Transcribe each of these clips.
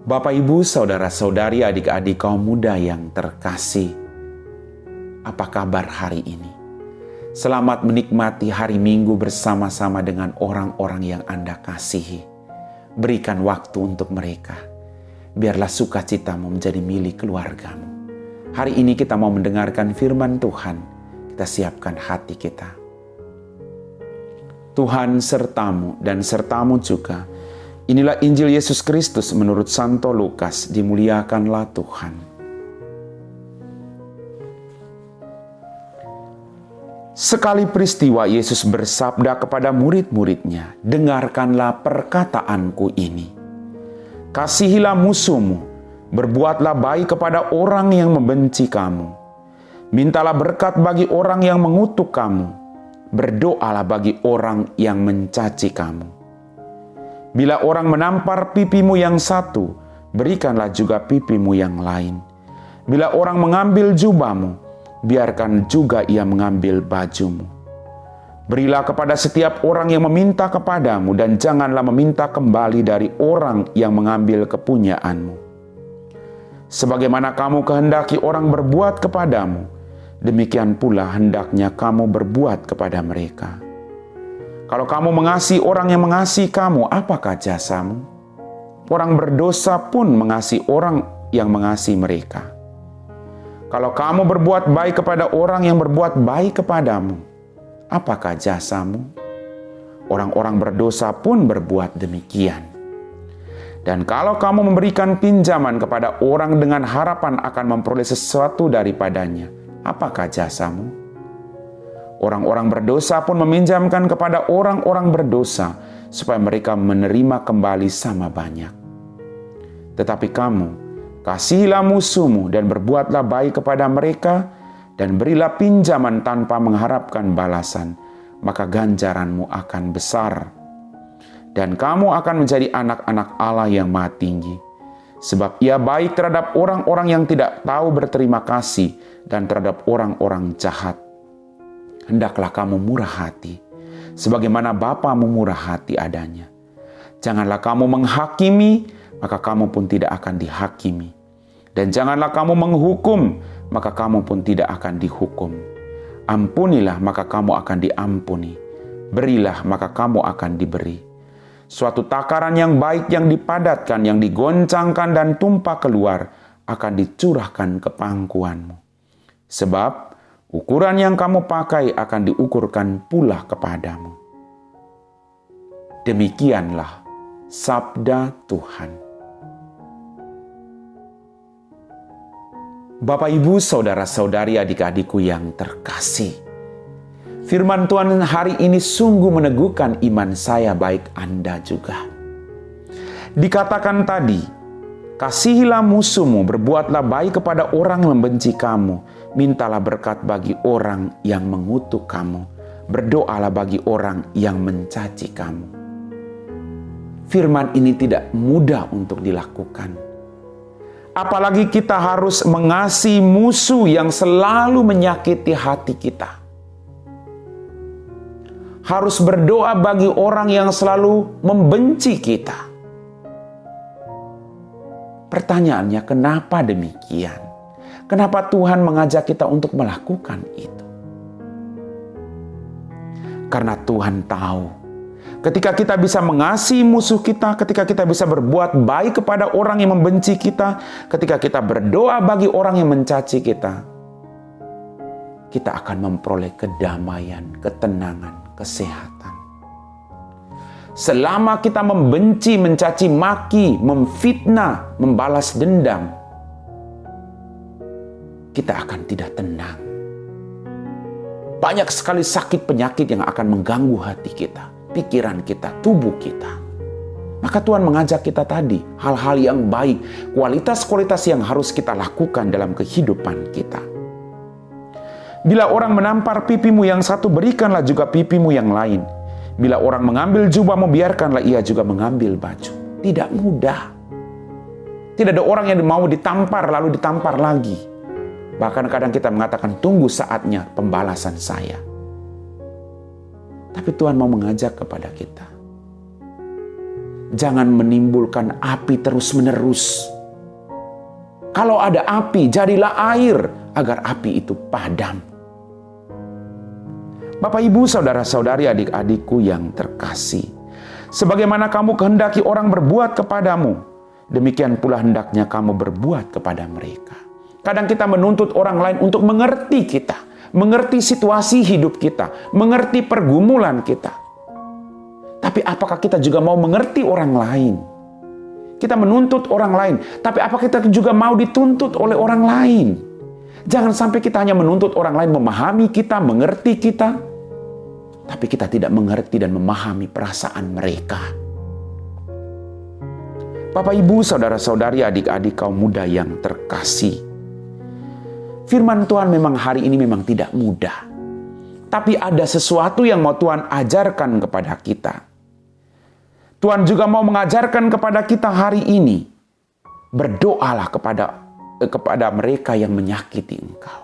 Bapak, Ibu, saudara-saudari, adik-adik kaum muda yang terkasih, apa kabar hari ini? Selamat menikmati hari Minggu bersama-sama dengan orang-orang yang Anda kasihi. Berikan waktu untuk mereka. Biarlah sukacitamu menjadi milik keluargamu. Hari ini kita mau mendengarkan firman Tuhan. Kita siapkan hati kita. Tuhan sertamu dan sertamu juga. Inilah Injil Yesus Kristus menurut Santo Lukas. Dimuliakanlah Tuhan. Sekali peristiwa Yesus bersabda kepada murid-muridnya, "Dengarkanlah perkataanku ini. Kasihilah musuhmu, berbuatlah baik kepada orang yang membenci kamu. Mintalah berkat bagi orang yang mengutuk kamu. Berdoalah bagi orang yang mencaci kamu. Bila orang menampar pipimu yang satu, berikanlah juga pipimu yang lain. Bila orang mengambil jubahmu, biarkan juga ia mengambil bajumu. Berilah kepada setiap orang yang meminta kepadamu, dan janganlah meminta kembali dari orang yang mengambil kepunyaanmu. Sebagaimana kamu kehendaki orang berbuat kepadamu, demikian pula hendaknya kamu berbuat kepada mereka. Kalau kamu mengasihi orang yang mengasihi kamu, apakah jasamu? Orang berdosa pun mengasihi orang yang mengasihi mereka. Kalau kamu berbuat baik kepada orang yang berbuat baik kepadamu, apakah jasamu? Orang-orang berdosa pun berbuat demikian. Dan kalau kamu memberikan pinjaman kepada orang dengan harapan akan memperoleh sesuatu daripadanya, apakah jasamu? Orang-orang berdosa pun meminjamkan kepada orang-orang berdosa supaya mereka menerima kembali sama banyak. Tetapi kamu, kasihilah musuhmu dan berbuatlah baik kepada mereka, dan berilah pinjaman tanpa mengharapkan balasan, maka ganjaranmu akan besar. Dan kamu akan menjadi anak-anak Allah yang Maha Tinggi, sebab Ia baik terhadap orang-orang yang tidak tahu berterima kasih dan terhadap orang-orang jahat. Hendaklah kamu murah hati, sebagaimana Bapamu murah hati adanya. Janganlah kamu menghakimi, maka kamu pun tidak akan dihakimi. Dan janganlah kamu menghukum, maka kamu pun tidak akan dihukum. Ampunilah, maka kamu akan diampuni. Berilah, maka kamu akan diberi. Suatu takaran yang baik, yang dipadatkan, yang digoncangkan dan tumpah keluar, akan dicurahkan ke pangkuanmu. Sebab ukuran yang kamu pakai akan diukurkan pula kepadamu." Demikianlah sabda Tuhan. Bapak, Ibu, saudara-saudari, adik-adikku yang terkasih, firman Tuhan hari ini sungguh meneguhkan iman saya, baik Anda juga. Dikatakan tadi, "Kasihilah musuhmu, berbuatlah baik kepada orang yang membenci kamu, mintalah berkat bagi orang yang mengutuk kamu, berdoalah bagi orang yang mencaci kamu." Firman ini tidak mudah untuk dilakukan. Apalagi kita harus mengasihi musuh yang selalu menyakiti hati kita. Harus berdoa bagi orang yang selalu membenci kita. Pertanyaannya, kenapa demikian? Kenapa Tuhan mengajak kita untuk melakukan itu? Karena Tuhan tahu, ketika kita bisa mengasihi musuh kita, ketika kita bisa berbuat baik kepada orang yang membenci kita, ketika kita berdoa bagi orang yang mencaci kita, kita akan memperoleh kedamaian, ketenangan, kesehatan. Selama kita membenci, mencaci maki, memfitnah, membalas dendam, kita akan tidak tenang. Banyak sekali sakit penyakit yang akan mengganggu hati kita, pikiran kita, tubuh kita. Maka Tuhan mengajak kita tadi, hal-hal yang baik, kualitas-kualitas yang harus kita lakukan dalam kehidupan kita. Bila orang menampar pipimu yang satu, berikanlah juga pipimu yang lain. Bila orang mengambil jubahmu, biarkanlah ia juga mengambil baju. Tidak mudah. Tidak ada orang yang mau ditampar lalu ditampar lagi. Bahkan kadang kita mengatakan, tunggu saatnya pembalasan saya. Tapi Tuhan mau mengajak kepada kita. Jangan menimbulkan api terus-menerus. Kalau ada api, jadilah air agar api itu padam. Bapak, Ibu, saudara-saudari, adik-adikku yang terkasih, sebagaimana kamu kehendaki orang berbuat kepadamu, demikian pula hendaknya kamu berbuat kepada mereka. Kadang kita menuntut orang lain untuk mengerti kita, mengerti situasi hidup kita, mengerti pergumulan kita. Tapi apakah kita juga mau mengerti orang lain? Kita menuntut orang lain, tapi apakah kita juga mau dituntut oleh orang lain? Jangan sampai kita hanya menuntut orang lain memahami kita, mengerti kita, tapi kita tidak mengerti dan memahami perasaan mereka. Bapak, Ibu, saudara-saudari, adik-adik kaum muda yang terkasih, firman Tuhan memang hari ini memang tidak mudah. Tapi ada sesuatu yang mau Tuhan ajarkan kepada kita. Tuhan juga mau mengajarkan kepada kita hari ini. Berdoalah kepada mereka yang menyakiti engkau.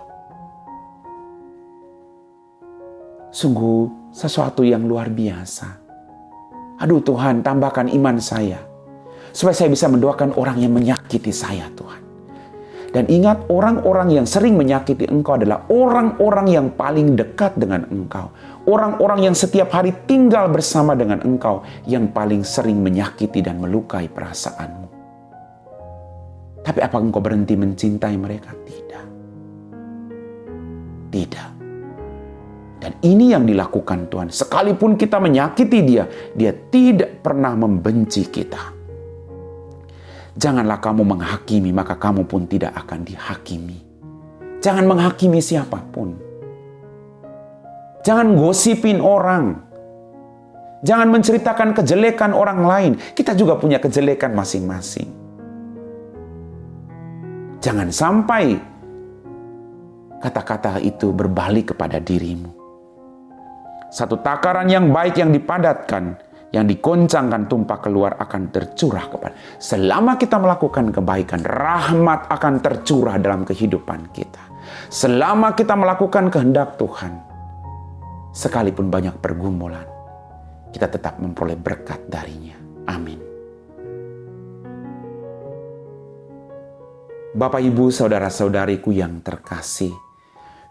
Sungguh sesuatu yang luar biasa. Aduh Tuhan, tambahkan iman saya, supaya saya bisa mendoakan orang yang menyakiti saya, Tuhan. Dan ingat, orang-orang yang sering menyakiti engkau adalah orang-orang yang paling dekat dengan engkau. Orang-orang yang setiap hari tinggal bersama dengan engkau, yang paling sering menyakiti dan melukai perasaanmu. Tapi apa engkau berhenti mencintai mereka? Tidak. Tidak. Dan ini yang dilakukan Tuhan. Sekalipun kita menyakiti dia, dia tidak pernah membenci kita. Janganlah kamu menghakimi, maka kamu pun tidak akan dihakimi. Jangan menghakimi siapapun. Jangan gosipin orang. Jangan menceritakan kejelekan orang lain. Kita juga punya kejelekan masing-masing. Jangan sampai kata-kata itu berbalik kepada dirimu. Satu takaran yang baik yang dipadatkan, yang dikoncangkan tumpah keluar akan tercurah kepada. Selama kita melakukan kebaikan, rahmat akan tercurah dalam kehidupan kita. Selama kita melakukan kehendak Tuhan, sekalipun banyak pergumulan, kita tetap memperoleh berkat darinya. Amin. Bapak, Ibu, saudara-saudariku yang terkasih,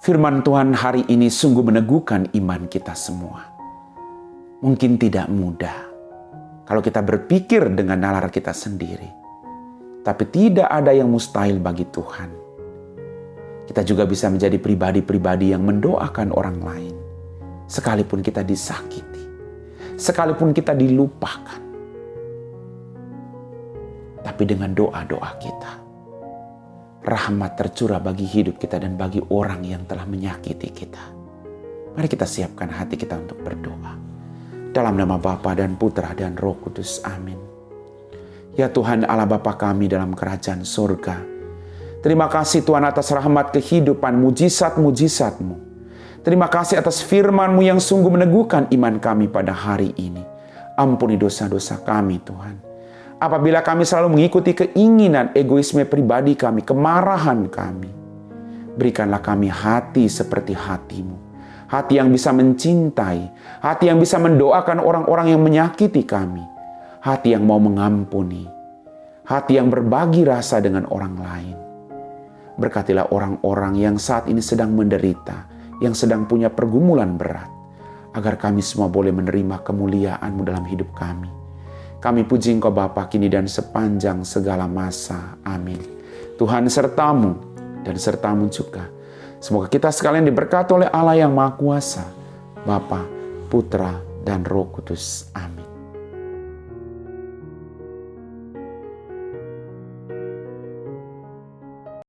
firman Tuhan hari ini sungguh meneguhkan iman kita semua. Mungkin tidak mudah kalau kita berpikir dengan nalar kita sendiri. Tapi tidak ada yang mustahil bagi Tuhan. Kita juga bisa menjadi pribadi-pribadi yang mendoakan orang lain. Sekalipun kita disakiti. Sekalipun kita dilupakan. Tapi dengan doa-doa kita, rahmat tercurah bagi hidup kita dan bagi orang yang telah menyakiti kita. Mari kita siapkan hati kita untuk berdoa. Dalam nama Bapa dan Putra dan Roh Kudus. Amin. Ya Tuhan Allah Bapa kami dalam kerajaan surga, terima kasih Tuhan atas rahmat kehidupan, mujizat-mujizat-Mu. Terima kasih atas firman-Mu yang sungguh meneguhkan iman kami pada hari ini. Ampuni dosa-dosa kami Tuhan. Apabila kami selalu mengikuti keinginan egoisme pribadi kami, kemarahan kami, berikanlah kami hati seperti hati-Mu. Hati yang bisa mencintai, hati yang bisa mendoakan orang-orang yang menyakiti kami, hati yang mau mengampuni, hati yang berbagi rasa dengan orang lain. Berkatilah orang-orang yang saat ini sedang menderita, yang sedang punya pergumulan berat, agar kami semua boleh menerima kemuliaan-Mu dalam hidup kami. Kami puji Engkau Bapa kini dan sepanjang segala masa. Amin. Tuhan serta-Mu dan serta-Mu juga. Semoga kita sekalian diberkati oleh Allah yang Maha Kuasa, Bapa, Putra, dan Roh Kudus. Amin.